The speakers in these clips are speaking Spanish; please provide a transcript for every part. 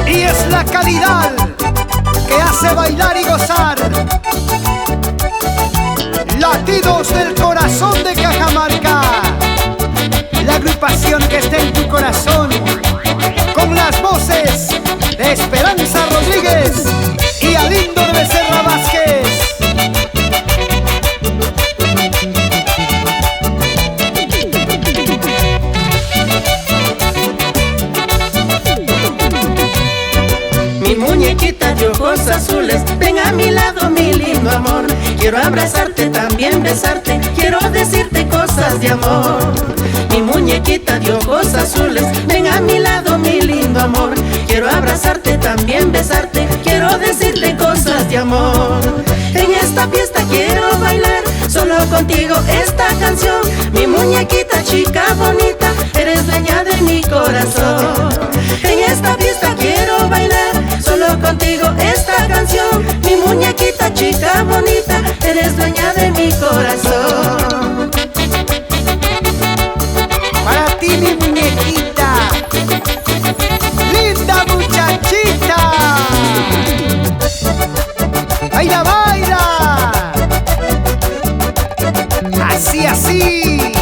Y es la calidad que hace bailar y gozar. Latidos del corazón de Cajamarca, la agrupación que está en tu corazón, con las voces de Esperanza Rodríguez y Alíndor Becerra Vázquez. Mi muñequita de ojos azules, ven a mi lado, mi lindo amor. Quiero abrazarte, también besarte, quiero decirte cosas de amor. Mi muñequita de ojos azules, ven a mi lado, mi lindo amor. Quiero abrazarte, también besarte, quiero decirte cosas de amor. En esta fiesta quiero bailar, solo contigo esta canción. Mi muñequita chica bonita, eres dueña de mi corazón. En esta fiesta quiero bailar, solo contigo esta canción. Mi muñequita chica bonita, eres dueña de mi corazón. Para ti, mi muñequita, linda muchachita. Baila, baila. Así, así.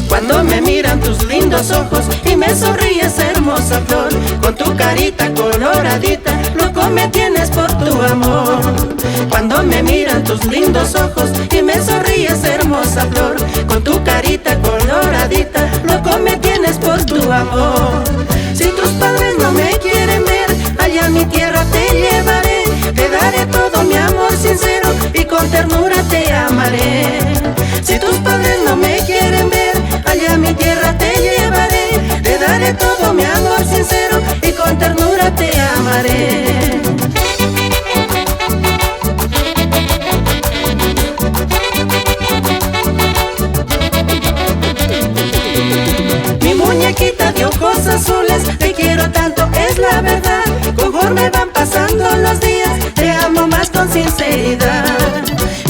Cuando me miran tus lindos ojos y me sonríes, hermosa flor, con tu carita coloradita, loco me tienes por tu amor. Cuando me miran tus lindos ojos y me sonríes, hermosa flor, con tu carita coloradita, loco me tienes por tu amor. Si tus padres no me quieren ver, allá a mi tierra te llevaré. Te daré todo mi amor sincero y con ternura te amaré. Si tus padres no me quieren ver, allá a mi tierra te llevaré. Te daré todo mi amor sincero y con ternura te amaré. Mi muñequita de ojos azules, te quiero tanto, es la verdad. Conforme van pasando los días, te amo más con sinceridad.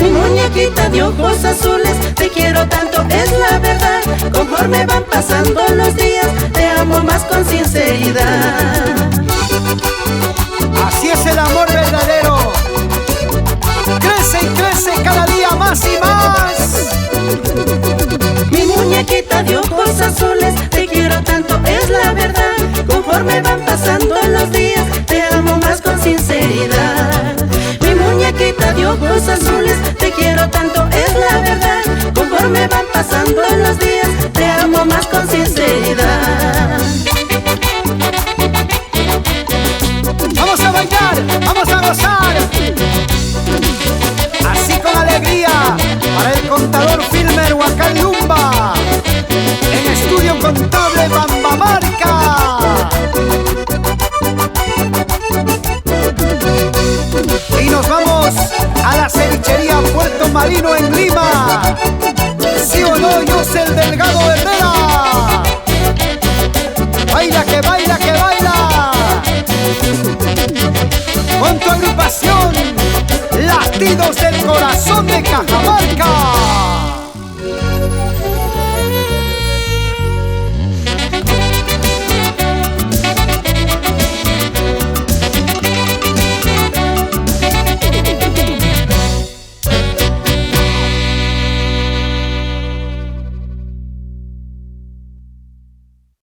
Mi muñequita de ojos azules, te quiero tanto, es la verdad. Conforme van pasando los días, te amo más con sinceridad. Así es el amor verdadero. Crece y crece cada día más y más. Mi muñequita de ojos azules, te quiero tanto, es la verdad. Conforme van pasando los días, te amo más con sinceridad. Mi muñequita de ojos azules, te quiero tanto, es la verdad. Conforme van pasando los días, te amo más con sinceridad. Vamos a bailar, vamos a gozar. Así con alegría, para el contador Filmer Huacán Lumba, en Estudio Contable Bambamarca. Y nos vamos a la cevichería Puerto Marino en Lima. ¿Sí o no? Yo sé el del